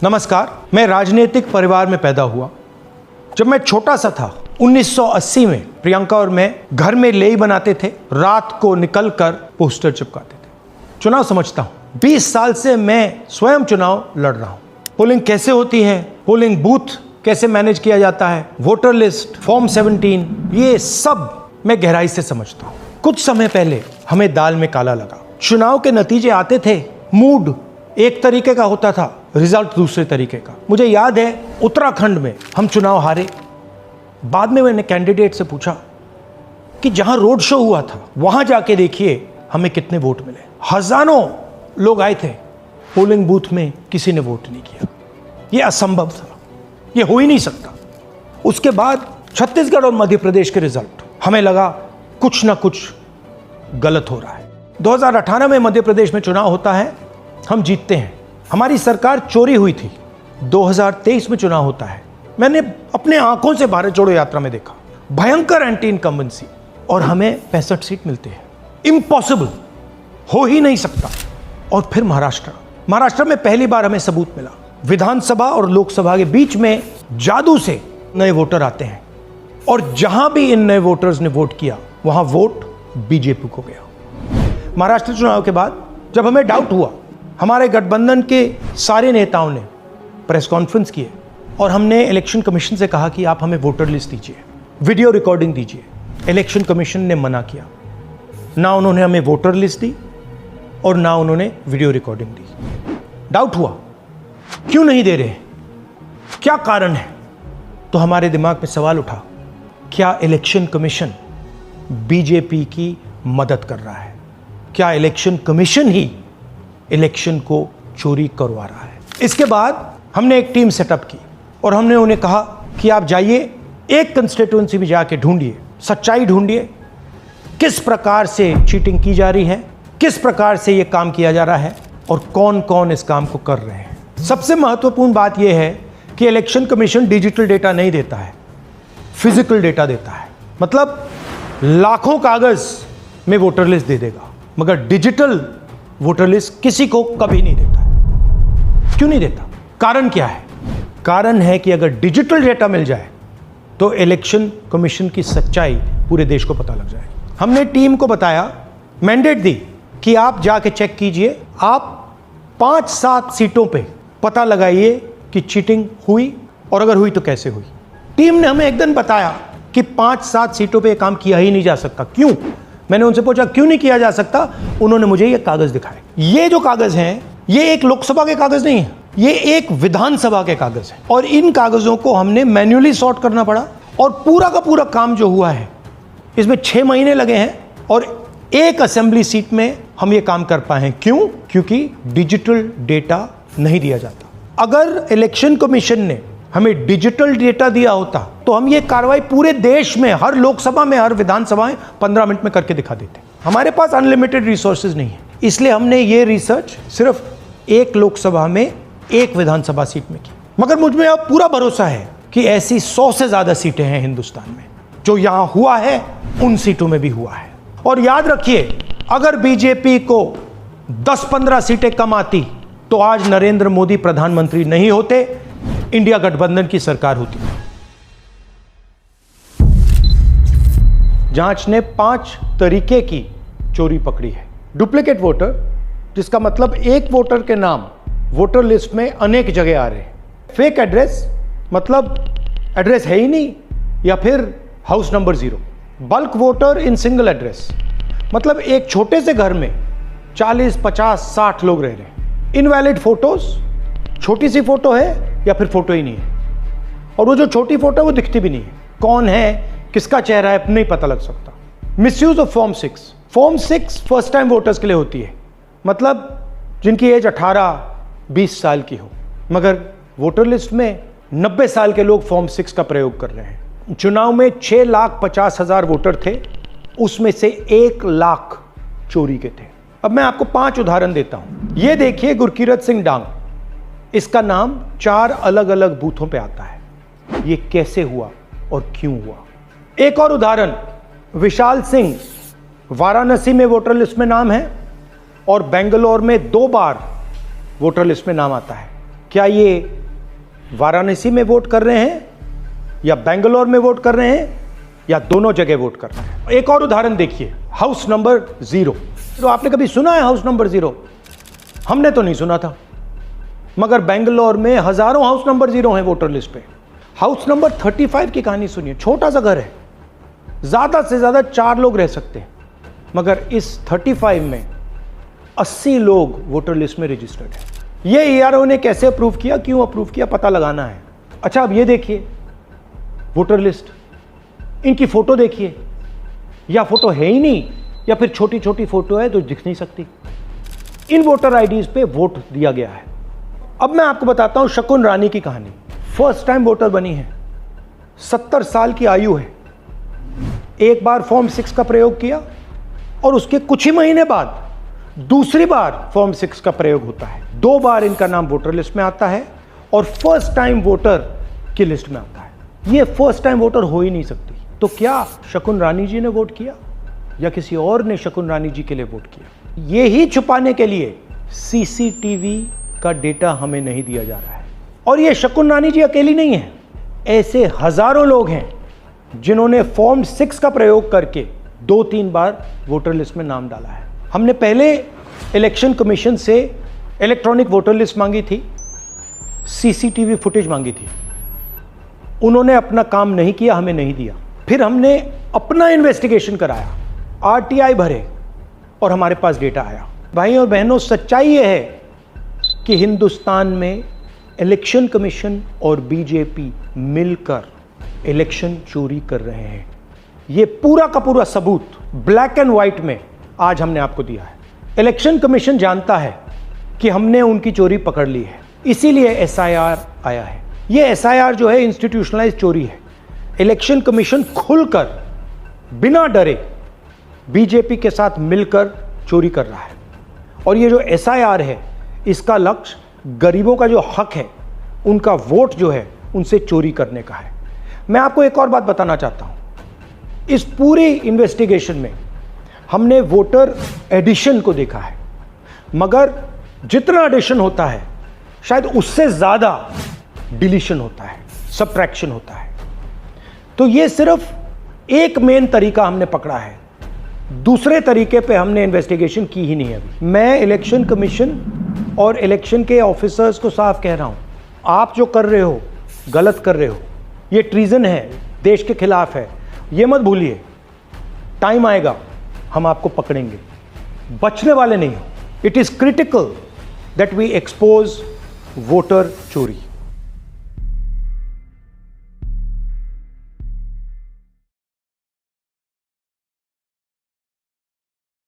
नमस्कार, मैं राजनीतिक परिवार में पैदा हुआ। जब मैं छोटा सा था 1980 में प्रियंका और मैं घर में लेई बनाते थे, रात को निकलकर पोस्टर चिपकाते थे। चुनाव समझता हूं, 20 साल से मैं स्वयं चुनाव लड़ रहा हूं। पोलिंग कैसे होती है, पोलिंग बूथ कैसे मैनेज किया जाता है, वोटर लिस्ट, फॉर्म 17, ये सब मैं गहराई से समझता हूं। कुछ समय पहले हमें दाल में काला लगा। चुनाव के नतीजे आते थे, मूड एक तरीके का होता था, रिजल्ट दूसरे तरीके का। मुझे याद है उत्तराखंड में हम चुनाव हारे। बाद में मैंने कैंडिडेट से पूछा कि जहां रोड शो हुआ था वहां जाके देखिए हमें कितने वोट मिले। हजारों लोग आए थे, पोलिंग बूथ में किसी ने वोट नहीं किया। यह असंभव था, यह हो ही नहीं सकता। उसके बाद छत्तीसगढ़ और मध्य प्रदेश के रिजल्ट, हमें लगा कुछ ना कुछ गलत हो रहा है। 2018 में मध्य प्रदेश में चुनाव होता है, हम जीतते हैं। हमारी सरकार चोरी हुई थी। 2023 में चुनाव होता है, मैंने अपने आंखों से भारत जोड़ो यात्रा में देखा, भयंकर एंटी इनकम्बेंसी, और हमें 65 सीट मिलते हैं। इम्पॉसिबल, हो ही नहीं सकता। और फिर महाराष्ट्र में पहली बार हमें सबूत मिला। विधानसभा और लोकसभा के बीच में जादू से नए वोटर आते हैं, और जहां भी इन नए वोटर्स ने वोट किया वहां वोट बीजेपी को गया। महाराष्ट्र चुनाव के बाद जब हमें डाउट हुआ, हमारे गठबंधन के सारे नेताओं ने प्रेस कॉन्फ्रेंस किए और हमने इलेक्शन कमीशन से कहा कि आप हमें वोटर लिस्ट दीजिए, वीडियो रिकॉर्डिंग दीजिए। इलेक्शन कमीशन ने मना किया। ना उन्होंने हमें वोटर लिस्ट दी और ना उन्होंने वीडियो रिकॉर्डिंग दी। डाउट हुआ, क्यों नहीं दे रहे, क्या कारण है? तो हमारे दिमाग में सवाल उठा, क्या इलेक्शन कमीशन बीजेपी की मदद कर रहा है? क्या इलेक्शन कमीशन ही इलेक्शन को चोरी करवा रहा है? इसके बाद हमने एक टीम सेटअप की और हमने उन्हें कहा कि आप जाइए, एक कंस्टिट्यूएंसी में जाके ढूंढिए, सच्चाई ढूंढिए, किस प्रकार से चीटिंग की जा रही है, किस प्रकार से ये काम किया जा रहा है और कौन कौन इस काम को कर रहे हैं। सबसे महत्वपूर्ण बात यह है कि इलेक्शन कमीशन डिजिटल डेटा नहीं देता है, फिजिकल डेटा देता है। मतलब लाखों कागज में वोटर लिस्ट दे देगा, मगर डिजिटल वोटर लिस्ट किसी को कभी नहीं देता है। क्यों नहीं देता? कारण क्या है? कारण है कि अगर डिजिटल डेटा मिल जाए तो इलेक्शन कमीशन की सच्चाई पूरे देश को पता लग जाए। हमने टीम को बताया, मैंडेट दी कि आप जाके चेक कीजिए, आप 5-7 सीटों पे पता लगाइए कि चीटिंग हुई, और अगर हुई तो कैसे हुई। टीम ने हमें एक दिन बताया कि 5-7 सीटों पे काम किया ही नहीं जा सकता। क्यों? मैंने उनसे पूछा क्यों नहीं किया जा सकता। उन्होंने मुझे ये कागज दिखाए। ये जो कागज हैं, ये एक लोकसभा के कागज नहीं है, ये एक विधानसभा के कागज है, और इन कागजों को हमने मैन्युअली सॉर्ट करना पड़ा। और पूरा का पूरा काम जो हुआ है, इसमें 6 महीने लगे हैं, और एक असेंबली सीट में हम ये काम कर पाए हैं। क्यों? क्योंकि डिजिटल डेटा नहीं दिया जाता। अगर इलेक्शन कमीशन ने हमें डिजिटल डेटा दिया होता तो हम ये कार्रवाई पूरे देश में, हर लोकसभा में, हर विधानसभा में 15 मिनट में करके दिखा देते। हमारे पास अनलिमिटेड रिसोर्सेज नहीं है, इसलिए हमने ये रिसर्च सिर्फ एक लोकसभा में, एक विधानसभा सीट में की। मगर मुझ में अब पूरा भरोसा है कि ऐसी 100 से ज्यादा सीटें हैं हिंदुस्तान में। जो यहां हुआ है उन सीटों में भी हुआ है। और याद रखिए, अगर बीजेपी को 10-15 सीटें कम आती तो आज नरेंद्र मोदी प्रधानमंत्री नहीं होते, इंडिया गठबंधन की सरकार होती। जांच ने 5 तरीके की चोरी पकड़ी है। डुप्लीकेट वोटर, जिसका मतलब एक वोटर के नाम वोटर लिस्ट में अनेक जगह आ रहे हैं। फेक एड्रेस, मतलब एड्रेस है ही नहीं, या फिर house number 0। Bulk voter in single address, मतलब एक छोटे से घर में 40, 50, 60 लोग रह रहे हैं। इनवैलिड फोटोज, छोटी सी फोटो है या फिर फोटो ही नहीं है, और वो जो छोटी फोटो है वो दिखती भी नहीं है। कौन है, किसका चेहरा है, नहीं पता लग सकता। Misuse of form 6। Form 6 first time voters के लिए होती है, मतलब जिनकी एज 18-20 साल की हो, मगर वोटर लिस्ट में 90 साल के लोग फॉर्म 6 का प्रयोग कर रहे हैं। चुनाव में 6,50,000 वोटर थे, उसमें से 1 लाख चोरी के थे। अब मैं आपको 5 उदाहरण देता हूं। ये देखिए, गुरकीरत सिंह डांग, इसका नाम 4 अलग अलग बूथों पे आता है। ये कैसे हुआ और क्यों हुआ? एक और उदाहरण, विशाल सिंह, वाराणसी में वोटर लिस्ट में नाम है और बेंगलोर में 2 बार वोटर लिस्ट में नाम आता है। क्या ये वाराणसी में वोट कर रहे हैं या बेंगलोर में वोट कर रहे हैं या दोनों जगह वोट कर रहे हैं? एक और उदाहरण देखिए, हाउस नंबर 0। तो आपने कभी सुना है हाउस नंबर 0? हमने तो नहीं सुना था, मगर बेंगलोर में हजारों हाउस नंबर 0 हैं वोटर लिस्ट पे। हाउस नंबर 35 की कहानी सुनिए। छोटा सा घर है, ज्यादा से ज्यादा 4 लोग रह सकते हैं, मगर इस 35 में 80 लोग वोटर लिस्ट में रजिस्टर्ड है। ये ERO ने कैसे अप्रूव किया, क्यों अप्रूव किया, पता लगाना है। अच्छा, अब ये देखिए वोटर लिस्ट, इनकी फोटो देखिए, या फोटो है ही नहीं या फिर छोटी छोटी फोटो है तो दिख नहीं सकती। इन वोटर आईडीज पे वोट दिया गया है। अब मैं आपको बताता हूं शकुन रानी की कहानी। फर्स्ट टाइम वोटर बनी है, 70 साल की आयु है। एक बार फॉर्म 6 का प्रयोग किया और उसके कुछ ही महीने बाद दूसरी बार फॉर्म 6 का प्रयोग होता है। 2 बार इनका नाम वोटर लिस्ट में आता है और फर्स्ट टाइम वोटर की लिस्ट में आता है। ये फर्स्ट टाइम वोटर हो ही नहीं सकती। तो क्या शकुन रानी जी ने वोट किया या किसी और ने शकुन रानी जी के लिए वोट किया? ये ही छुपाने के लिए CCTV का डेटा हमें नहीं दिया जा रहा है। और ये शकुन रानी जी अकेली नहीं है, ऐसे हजारों लोग हैं जिन्होंने फॉर्म 6 का प्रयोग करके 2-3 बार वोटर लिस्ट में नाम डाला है। हमने पहले इलेक्शन कमीशन से इलेक्ट्रॉनिक वोटर लिस्ट मांगी थी, CCTV फुटेज मांगी थी। उन्होंने अपना काम नहीं किया, हमें नहीं दिया। फिर हमने अपना इन्वेस्टिगेशन कराया, RTI भरे और हमारे पास डेटा आया। भाई और बहनों, सच्चाई यह है कि हिंदुस्तान में इलेक्शन कमीशन और बीजेपी मिलकर इलेक्शन चोरी कर रहे हैं। ये पूरा का पूरा सबूत ब्लैक एंड व्हाइट में आज हमने आपको दिया है। इलेक्शन कमीशन जानता है कि हमने उनकी चोरी पकड़ ली है, इसीलिए SIR आया है। ये SIR जो है इंस्टीट्यूशनलाइज चोरी है। इलेक्शन कमीशन खुलकर बिना डरे बीजेपी के साथ मिलकर चोरी कर रहा है। और ये जो SIR है, इसका लक्ष्य गरीबों का जो हक है, उनका वोट जो है, उनसे चोरी करने का है। मैं आपको एक और बात बताना चाहता हूं। इस पूरी इन्वेस्टिगेशन में हमने वोटर एडिशन को देखा है, मगर जितना एडिशन होता है शायद उससे ज्यादा डिलीशन होता है, सबट्रैक्शन होता है। तो ये सिर्फ एक मेन तरीका हमने पकड़ा है, दूसरे तरीके पे हमने इन्वेस्टिगेशन की ही नहीं अभी। मैं इलेक्शन कमीशन और इलेक्शन के ऑफिसर्स को साफ कह रहा हूं, आप जो कर रहे हो गलत कर रहे हो। ये ट्रीजन है, देश के खिलाफ है। ये मत भूलिए, टाइम आएगा हम आपको पकड़ेंगे, बचने वाले नहीं हो। It is critical that we expose voter चोरी।